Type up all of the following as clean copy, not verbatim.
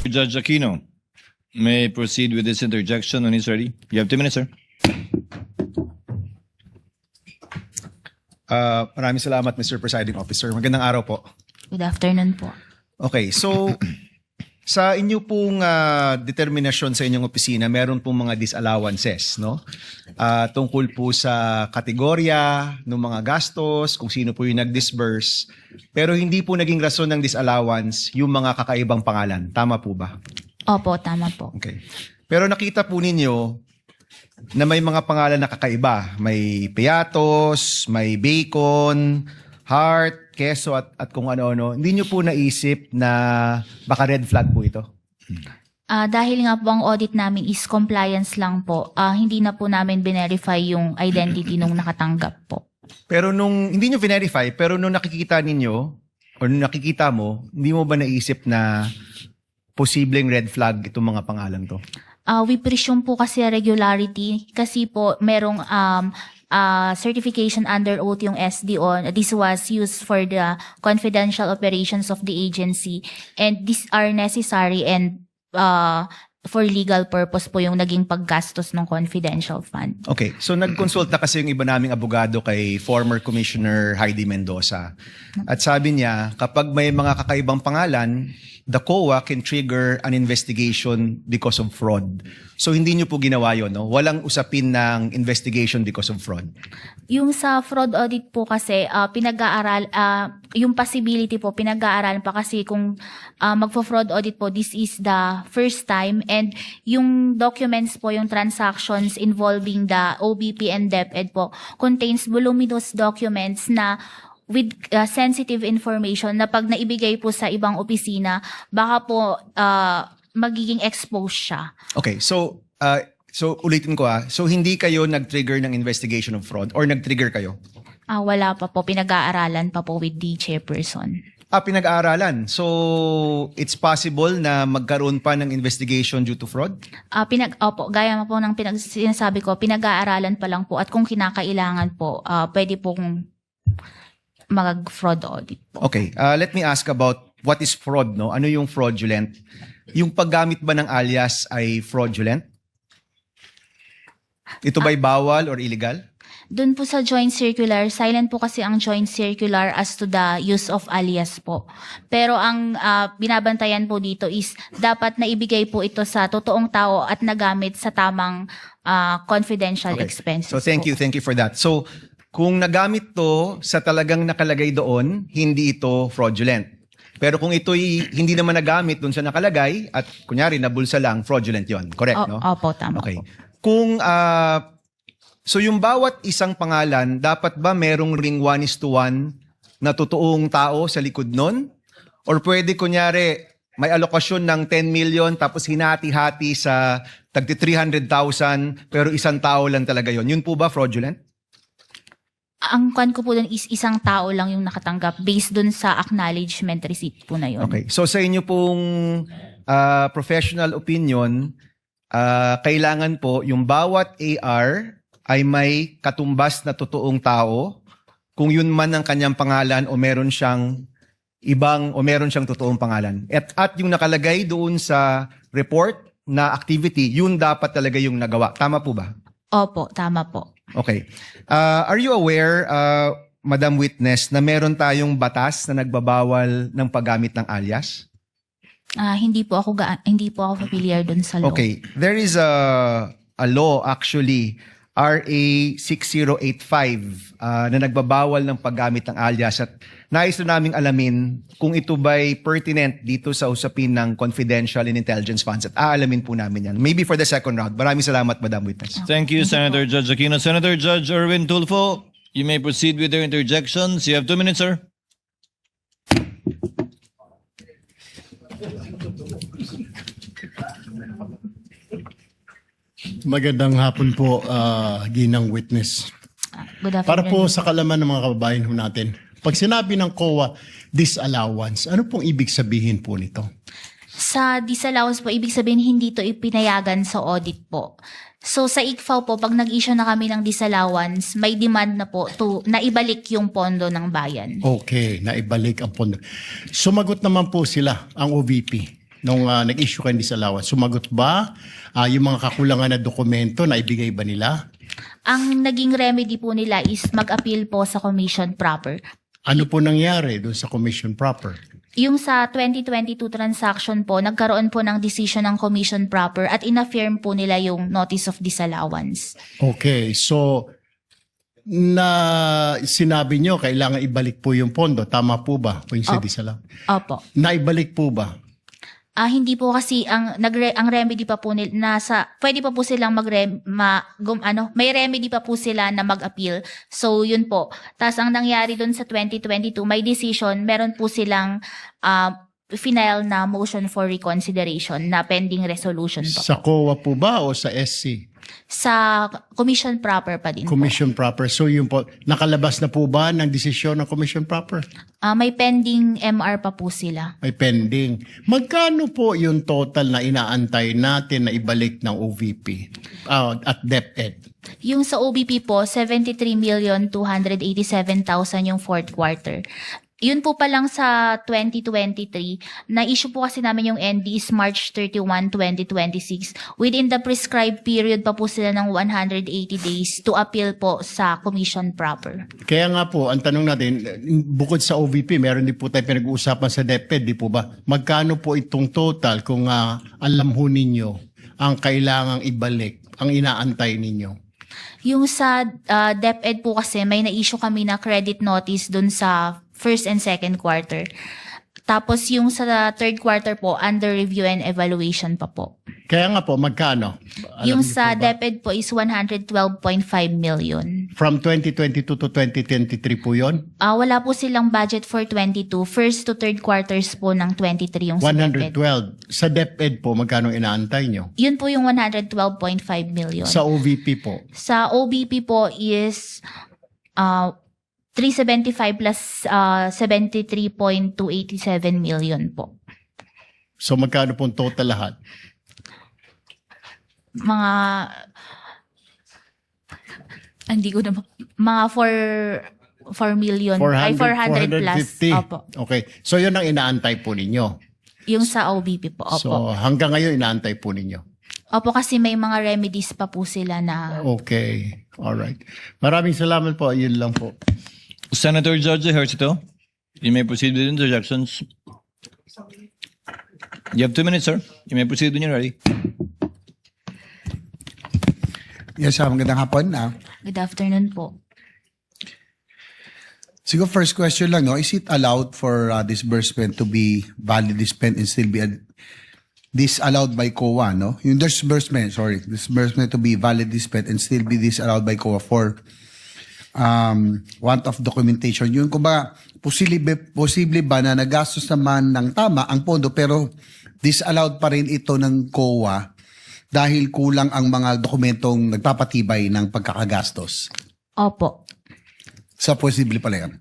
Judge Aquino may proceed with this interjection when he's ready. You have 2 minutes, sir. Maraming salamat, Mr. Presiding Officer. Magandang araw po. Good afternoon po. Okay, so sa inyo pong determinasyon sa inyong opisina, meron pong mga disallowances, no? Tungkol po sa kategorya ng mga gastos, kung sino po yung nag-disburse. Pero hindi po naging rason ng disallowance yung mga kakaibang pangalan. Tama po ba? Opo, tama po. Okay. Pero nakita po ninyo na may mga pangalan na kakaiba. May Piatos, may Bacon, Heart, Queso at kung ano-ano. Hindi nyo po naisip na baka red flag po ito? Dahil nga po ang audit namin is compliance lang po, hindi na po namin verify yung identity nung nakatanggap po. Pero hindi nyo verify, pero nung nakikita ninyo, o nung nakikita mo, hindi mo ba naisip na posibleng red flag itong mga pangalan to? We presume po kasi regularity kasi po merong certification under oath yung SDO. This was used for the confidential operations of the agency and these are necessary and for legal purpose po yung naging paggastos ng confidential fund. Okay, so nag-consult na kasi yung iba naming abogado kay former Commissioner Heidi Mendoza. At sabi niya, kapag may mga kakaibang pangalan, the COA can trigger an investigation because of fraud. So hindi nyo po ginawa yun, no? Walang usapin ng investigation because of fraud. Yung sa fraud audit po kasi, pinag-aaral, yung possibility po, pinag-aaralan pa kasi kung magpo-fraud audit po, this is the first time and yung documents po, yung transactions involving the OBP and DepEd po, contains voluminous documents na with sensitive information na pag naibigay po sa ibang opisina, baka po magiging exposed siya. Okay, so ulitin ko so hindi kayo nag-trigger ng investigation of fraud or nag-trigger kayo? Wala pa po, pinag-aaralan pa po with the chairperson. Pinag-aaralan. So, it's possible na magkaroon pa ng investigation due to fraud? Opo, gaya mo po ng sinasabi ko, pinag-aaralan pa lang po at kung kinakailangan po, pwede pong mag-fraud audit po. Okay, let me ask about what is fraud, no? Ano yung fraudulent? Yung paggamit ba ng alias ay fraudulent? Ito ba'y bawal or illegal? Doon po sa joint circular, silent po kasi ang joint circular as to the use of alias po. Pero ang binabantayan po dito is dapat na ibigay po ito sa totoong tao at nagamit sa tamang confidential expenses. So thank you for that. So kung nagamit to sa talagang nakalagay doon, hindi ito fraudulent. Pero kung ito'y hindi naman nagamit doon sa nakalagay at kunyari nabulsa lang, fraudulent yon. Correct, no? Opo, tama okay. po. Kung so yung bawat isang pangalan, dapat ba merong ring 1:1 na totoong tao sa likod nun? Or pwede kunyari may alokasyon ng 10 million tapos hinati-hati sa tagti 300,000 pero isang tao lang talaga yon. Yun po ba fraudulent? Ang kwan ko po dun is isang tao lang yung nakatanggap based dun sa acknowledgement receipt po na yun. Okay. So sa inyo pong professional opinion, kailangan po yung bawat AR ay may katumbas na totoong tao kung yun man ang kanyang pangalan o meron siyang totoong pangalan. At yung nakalagay doon sa report na activity, yun dapat talaga yung nagawa. Tama po ba? Opo, tama po. Okay. Are you aware, Madam Witness, na meron tayong batas na nagbabawal ng paggamit ng alias? Hindi po ako familiar dun sa law. Okay. There is a law actually, RA 6085, na nagbabawal ng paggamit ng alias at nais na naming alamin kung ito ba'y pertinent dito sa usapin ng confidential and intelligence funds at aalamin po namin yan. Maybe for the second round. Maraming salamat, Madam Witness. Thank you, Senator Judge Aquino. Senator Judge Erwin Tulfo, you may proceed with your interjections. You have 2 minutes, sir. Magandang hapon po, ginang witness. Good afternoon. Para po sa kalaman ng mga kababayan ho natin, pag sinabi ng COA disallowance, ano pong ibig sabihin po nito? Sa disallowance po, ibig sabihin hindi ito ipinayagan sa audit po. So sa ICFAO po, pag nag-issue na kami ng disallowance, may demand na po na ibalik yung pondo ng bayan. Okay, naibalik ang pondo. Sumagot naman po sila, ang OVP. nung nag-issue kayo ng disallowance? Sumagot ba? Yung mga kakulangan na dokumento na ibigay ba nila? Ang naging remedy po nila is mag-appeal po sa commission proper. Ano po nangyari doon sa commission proper? Yung sa 2022 transaction po, nagkaroon po ng decision ng commission proper at inaffirm po nila yung notice of disallowance. Okay, so na sinabi nyo kailangan ibalik po yung pondo. Tama po ba? Kung yung disallowance. Opo. Naibalik po ba? Hindi po kasi ang remedy pa po nila pwede pa po silang may remedy pa po sila na mag-appeal. So yun po. Tapos ang nangyari doon sa 2022, may decision, meron po silang final na motion for reconsideration na pending resolution po. Sa COA po ba o sa SC? Sa commission proper pa din po. Commission proper. So yun po, nakalabas na po ba ng desisyon ng commission proper? May pending MR pa po sila. May pending. Magkano po yung total na inaantay natin na ibalik ng OVP at DepEd? Yung sa OBP po, 73,287,000 yung fourth quarter. Yun po pa lang sa 2023, na-issue po kasi namin yung ND is March 31, 2026. Within the prescribed period pa po sila ng 180 days to appeal po sa commission proper. Kaya nga po, ang tanong natin, bukod sa OVP, meron din po tayo pinag-uusapan sa DepEd, di po ba? Magkano po itong total kung alam ho ninyo ang kailangang ibalik, ang inaantay ninyo? Yung sa DepEd po kasi may na-issue kami na credit notice dun sa first and second quarter. Tapos yung sa third quarter po, under review and evaluation pa po. Kaya nga po, magkano? Yung niyo sa po ba? DepEd po is 112.5 million. From 2022 to 2023 po yun? Wala po silang budget for 22. First to third quarters po ng 23 yung sa DepEd. 112. Sa DepEd po, magkano inaantay nyo? Yun po yung 112.5 million. Sa OVP po? Sa OBP po is 375 plus 73.287 million po. So magkano po total lahat? Hindi ko na, mga 4 million, ay 400 plus. 450. Opo. Okay. So yun ang inaantay po ninyo. Yung sa OBP po. Opo. So hanggang ngayon inaantay po ninyo. Opo, kasi may mga remedies pa po sila na. Okay. Alright. Maraming salamat po. Yun lang po. Senator Judge Ejercito, you may proceed with interjections. You have 2 minutes, sir. You may proceed when you're ready. Yes, magandang hapon. Good afternoon po. Siguro first question lang, no? Is it allowed for disbursement to be validly spent and still be disallowed by COA, no? Yung disbursement to be validly spent and still be disallowed by COA for want of documentation. Yung kumbaga, posible ba na nagastos naman ng tama ang pondo pero disallowed pa rin ito ng COA dahil kulang ang mga dokumentong nagpapatibay ng pagkakagastos? Opo. Sa posible pala yan.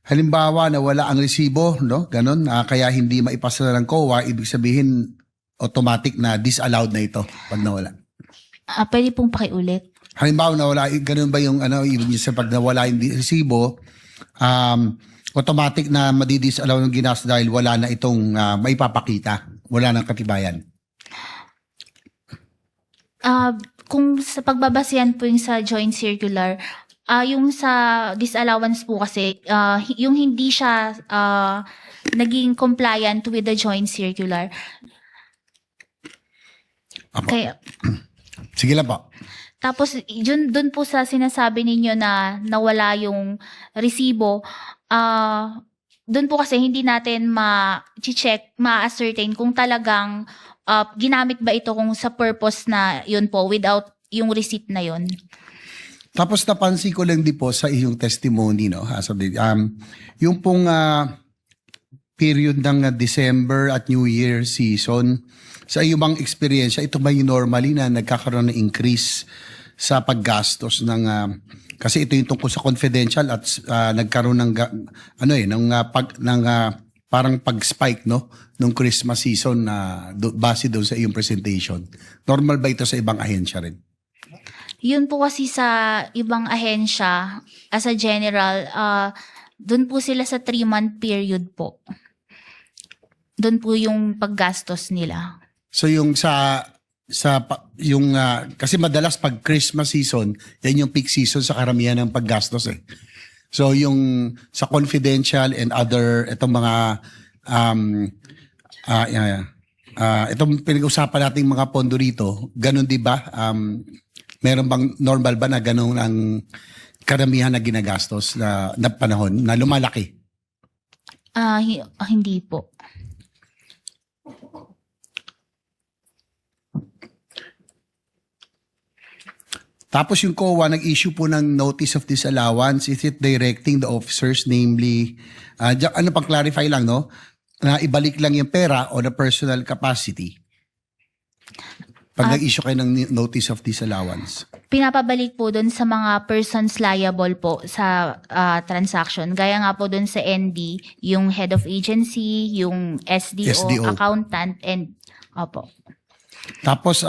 Halimbawa na wala ang resibo, no? Ganon, kaya hindi maipasa ng COA, ibig sabihin automatic na disallowed na ito pag nawala. Pwede pong pakiulit. Halimbawa na wala, ganun ba yung ibig sabihin pag nawala yung resibo, automatic na madidisallow ng ginastos dahil wala na itong maipapakita, wala nang katibayan. Kung sa pagbabasihan po yung sa joint circular, yung sa disallowance po kasi, yung hindi siya naging compliant with the joint circular. Apo. Kaya, Sige lang po. tapos dun po sa sinasabi ninyo na nawala yung resibo, dun po kasi hindi natin ma-check, ma-ascertain kung talagang ginamit ba ito kung sa purpose na yun po without yung receipt na yun. Tapos napansin ko lang din po sa iyong testimony, no? Yung pong period ng December at New Year season, sa iyong bang experience, ito ba yung normally na nagkakaroon ng increase sa paggastos ng kasi ito yung tungkol sa confidential at nagkaroon ng parang pag-spike, no, nung Christmas season na base doon sa iyong presentation. Normal ba ito sa ibang ahensya rin? Yun po kasi sa ibang ahensya, as a general, dun po sila sa 3-month period po. Doon po yung paggastos nila. So yung kasi madalas pag Christmas season, yan yung peak season sa karamihan ng paggastos eh. So yung sa confidential and other itong mga itong pinag-usapan nating mga pondo rito, ganun 'di ba? Meron bang normal ba na ganun ang karamihan na ginagastos na panahon na lumalaki? Hindi po. Tapos yung COA nag-issue po ng notice of disallowance. Is it directing the officers, namely, ano pang clarify lang, no? Na ibalik lang yung pera o the personal capacity pag nag-issue kayo ng notice of disallowance? Pinapabalik po doon sa mga persons liable po sa transaction. Gaya nga po doon sa ND, yung head of agency, yung SDO. Accountant, and opo. Tapos,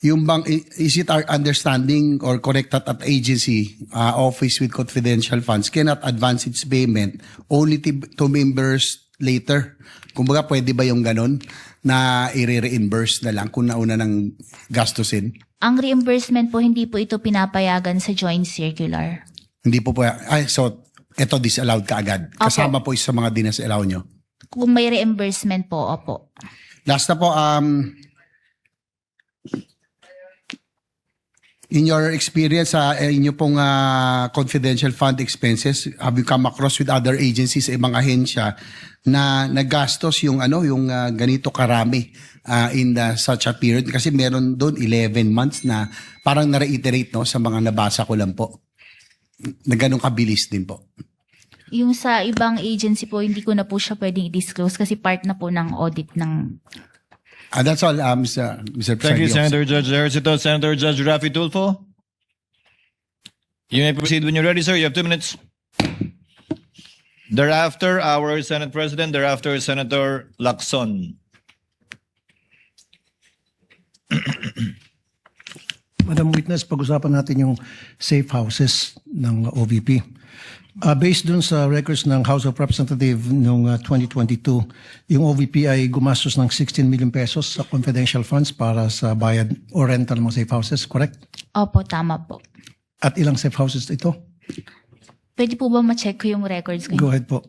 yung bang, is it our understanding or correct that at agency, office with confidential funds cannot advance its payment only to members later? Kumbaga, pwede ba yung ganon na i-reimburse na lang kung nauna ng gastusin? Ang reimbursement po, hindi po ito pinapayagan sa joint circular. Hindi po po. So, ito disallowed ka agad. Opo. Kasama po sa mga disallow nyo. Kung may reimbursement po, opo. Last na po, in your experience sa inyo pong confidential fund expenses, have you come across with other agencies, ibang ahensya na nagastos yung ganito karami in such a period? Kasi meron doon 11 months na parang na-reiterate no sa mga nabasa ko lang po. Na ganun kabilis din po. Yung sa ibang agency po, hindi ko na po siya pwedeng i-disclose kasi part na po ng audit ng... That's all, Mr. Thank you, Presiding Officer. Senator Judge Ejercito. Senator Judge Raffy Tulfo. You may proceed when you're ready, sir. You have 2 minutes. Thereafter, our Senate President. Thereafter, Senator Lacson. Madam Witness, pag-usapan natin yung safe houses ng OVP. Based dun sa records ng House of Representatives noong 2022, yung OVP ay gumastos ng 16 million pesos sa confidential funds para sa bayad o rental ng mga safe houses, correct? Opo, tama po. At ilang safe houses ito? Pwede po ba ma-check ko yung records ko? Go ahead po.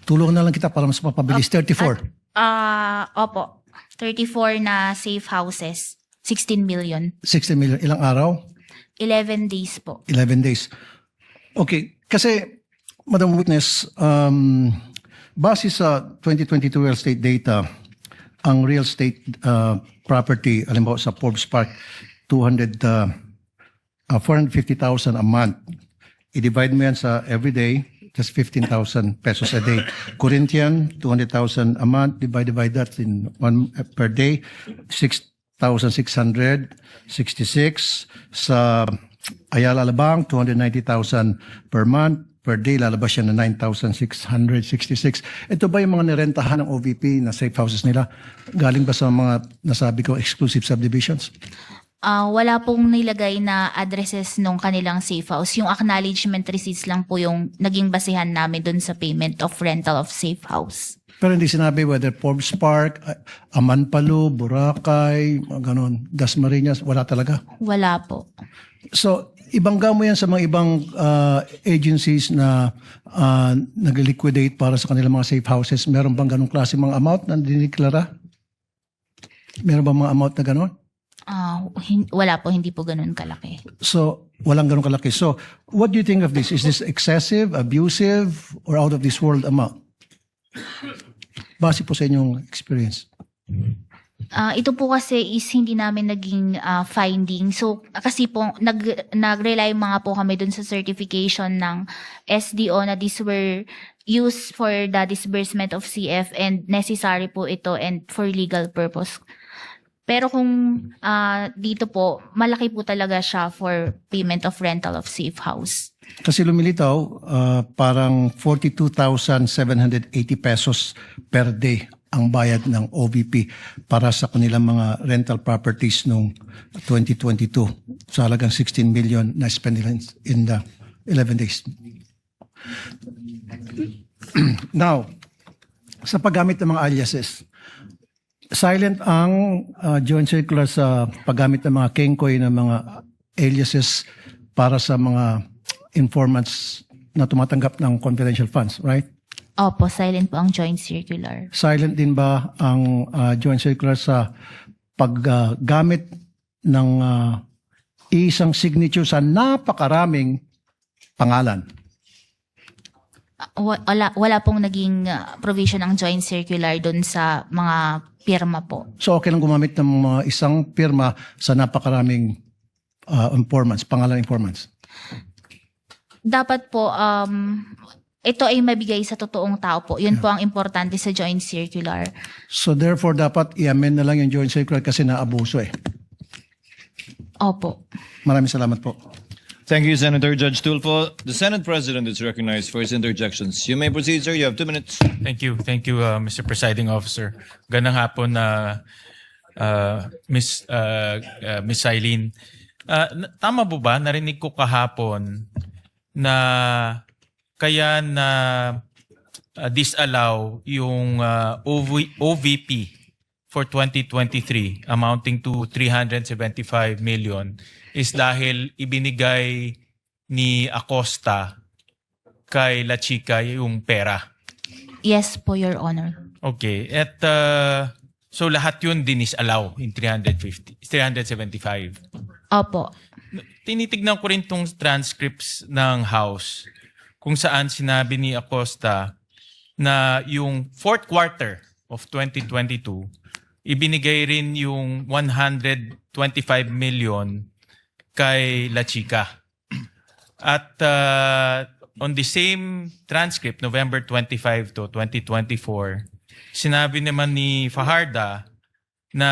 Tulungan na lang kita para mas mapabilis. 34. Opo. 34 na safe houses. 16 million. 16 million. Ilang araw? 11 days po. 11 days. Okay. Kasi, Madam Witness, base sa 2022 real estate data, ang real estate property, alam mo, sa Forbes Park, 450,000 a month. I-divide mo yan sa everyday, just 15,000 pesos a day. Corinthian, 200,000 a month. Divide that in one per day, 6,666. Sa Ayala Alabang, 290,000 per month. Per day, lalabas siya na 9,666. Ito ba yung mga nirentahan ng OVP na safe houses nila? Galing ba sa mga nasabi ko exclusive subdivisions? Wala pong nilagay na addresses nung kanilang safe house. Yung acknowledgement receipts lang po yung naging basihan namin dun sa payment of rental of safe house. Pero hindi sinabi whether Forbes Park, Amanpalo, Boracay, mga ganon, Dasmariñas, wala talaga. Wala po. So, ibangga mo yan sa mga ibang agencies na nag-liquidate para sa kanilang mga safe houses. Meron bang ganong klase mga amount na diniklara? Meron bang mga amount na ganon? Wala po, hindi po ganun kalaki. So, walang ganong kalaki. So, what do you think of this? Is this excessive, abusive, or out of this world amount? Base po sa inyong experience. Ito po kasi is hindi namin naging finding. So, kasi po, nag-rely mga po kami dun sa certification ng SDO na these were used for the disbursement of CF and necessary po ito and for legal purpose. Pero kung dito po, malaki po talaga siya for payment of rental of safe house. Kasi lumilitaw, parang 42,780 pesos per day ang bayad ng OVP para sa kanilang mga rental properties noong 2022 sa halagang 16 million na spend nila in the 11 days. Now, sa paggamit ng mga aliases, silent ang joint circular sa paggamit ng mga kenkoy ng mga aliases para sa mga informants na tumatanggap ng confidential funds, right? Opo, silent po ang joint circular. Silent din ba ang joint circular sa paggamit ng isang signature sa napakaraming pangalan? Wala pong naging provision ng joint circular doon sa mga pirma po. So okay lang gumamit ng mga isang pirma sa napakaraming informants, pangalan informants? Dapat po, ito ay mabigay sa totoong tao po. Yun po ang importante sa joint circular. So therefore, dapat i-amend na lang yung joint circular kasi naabuso eh. Opo. Maraming salamat po. Thank you, Senator Judge Tulfo. The Senate President is recognized for his interjections. You may proceed, sir. You have 2 minutes. Thank you, Mr. Presiding Officer. Gandang hapon na Miss Eileen. Tama po ba? Narinig ko kahapon na kaya na disallow yung OVP for 2023 amounting to 375 million is dahil ibinigay ni Acosta kay La Chica yung pera. Yes po, Your Honor. Okay. At so lahat yun dinisallow in 375. Opo. Tinitignan ko rin tong transcripts ng House kung saan sinabi ni Acosta na yung fourth quarter of 2022, ibinigay rin yung 125 million kay La Chica. At on the same transcript, November 25 to 2024, sinabi naman ni Fajarda na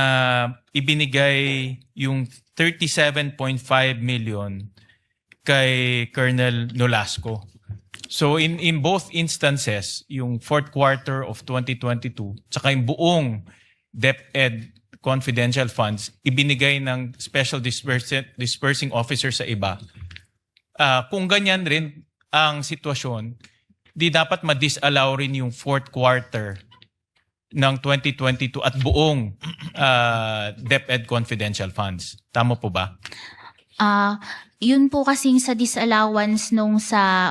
ibinigay yung 37.5 million kay Colonel Nolasco. So in both instances, yung fourth quarter of 2022, tsaka yung buong DepEd confidential funds, ibinigay ng special dispersing officer sa iba. Kung ganyan rin ang sitwasyon, di dapat ma-disallow rin yung fourth quarter ng 2022 at buong DepEd confidential funds. Tama po ba? Yun po kasing sa disallowance nung sa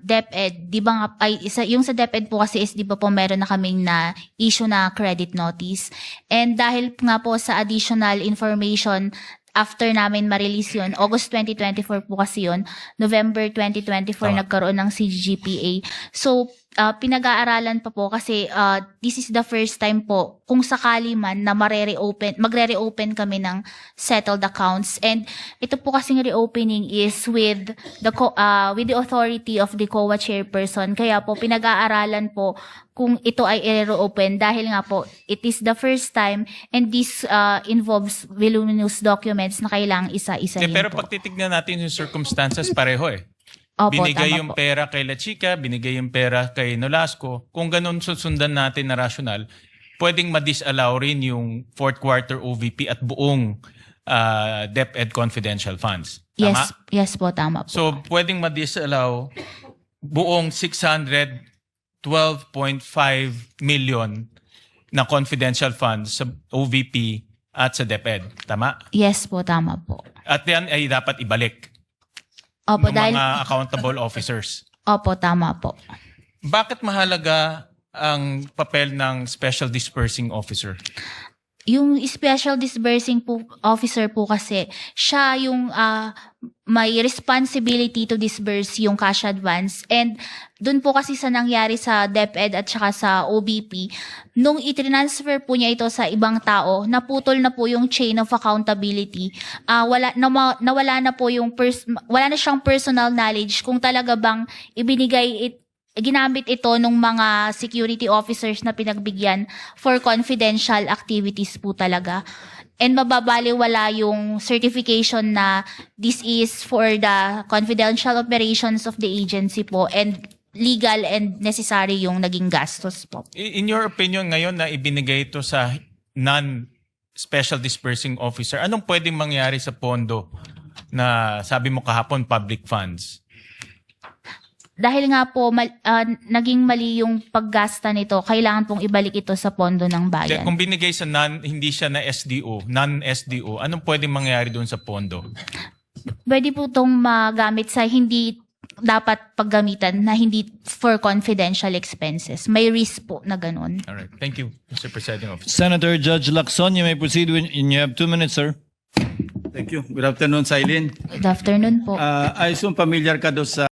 DepEd, di ba nga, yung sa DepEd po kasi is di ba po meron na kaming na issue na credit notice. And dahil nga po sa additional information after namin ma-release yun, August 2024 po kasi yun, November 2024 nagkaroon ng CGPA. So, pinag-aaralan pa po kasi this is the first time po kung sakali man na magre-reopen kami ng settled accounts. And ito po kasing reopening is with the authority of the COA chairperson. Kaya po pinag-aaralan po kung ito ay i-reopen dahil nga po it is the first time and this involves voluminous documents na kailangang isa-isahin Pero po. pag titignan natin yung circumstances, pareho eh. Opo, Binigay tama yung po. pera kay La Chica, binigay yung pera kay Nolasco. Kung ganun susundan natin na rational, pwedeng ma-disallow rin yung fourth quarter OVP at buong DepEd confidential funds. Tama? Yes po, tama po. So, pwedeng ma-disallow buong 612.5 million na confidential funds sa OVP at sa DepEd. Tama? Yes po, tama po. At yan ay dapat ibalik Opo, ng dahil, mga accountable officers. opo, tama po. Bakit mahalaga ang papel ng Special Dispersing Officer? Yung special disbursing officer po kasi, siya yung may responsibility to disburse yung cash advance. And dun po kasi sa nangyari sa DepEd at saka sa OBP, nung i-transfer po niya ito sa ibang tao, naputol na po yung chain of accountability. Nawala na po yung wala na siyang personal knowledge kung talaga bang ginamit ito ng mga security officers na pinagbigyan for confidential activities po talaga. And mababaliwala yung certification na this is for the confidential operations of the agency po and legal and necessary yung naging gastos po. In your opinion ngayon na ibinigay ito sa non-special dispersing officer, anong pwedeng mangyari sa pondo na sabi mo kahapon public funds? Dahil nga po naging mali yung paggasta nito, kailangan pong ibalik ito sa pondo ng bayan. Kung binigay sa hindi siya na SDO, non-SDO, anong pwedeng mangyari doon sa pondo? Pwede po itong magamit sa hindi dapat paggamitan na hindi for confidential expenses. May risk po na ganun. All right. Thank you, Mr. Presiding Officer. Senator Judge Lacson, you may proceed when you have 2 minutes, sir. Thank you. Good afternoon, Silene. Good afternoon po. I assume familiar ka doon sa